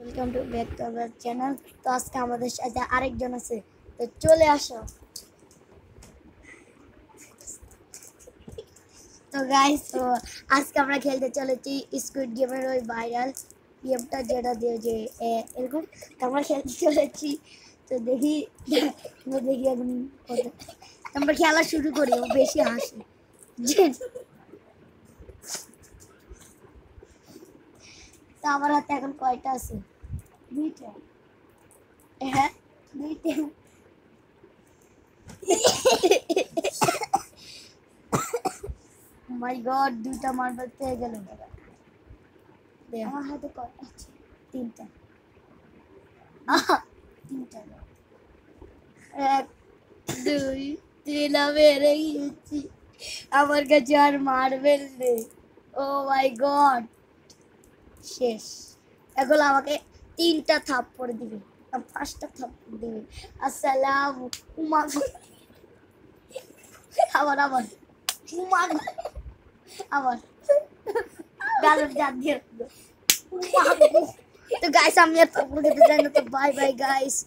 Welcome to back to our channel. তো আজকে আমাদের সাথে আরেকজন আছে, তো চলে আসো। তো গাইস, তো আজকে আমরা খেলতে চলেছি স্কুইড গেমের ওই ভাইরাল গেমটা, যেটা দিয়ে যে এরকম। তো আমরা খেলতে চলেছি। তো দেখি দেখি এখন আমরা খেলা শুরু করি। ও বেশি হাসে। তো আমার হাতে এখন কয়টা আছে? দুইটা। হ্যাঁ, দুইটা। মাই গড, দুইটা মার্বেল পেয়ে গেল। আমার হাতে কয়টা আছে? তিনটা। তিনটা। এক, দুই, তিন, আমি হেরে গিয়েছি। আমার কাছে আর মার্বেল নেই। ও মাই গড, শেষ। এখন আমাকে তিনটা থাপ্পড় দিবে, পাঁচটা থাপ্পড় দিবে। আসসালাম। উমা, আবার আবার উমা, আবার গালের জাত দিয়ে। তো গাইস, আমি আর থাপ্পড় খেতে চাই না। তো বাই বাই গাইস।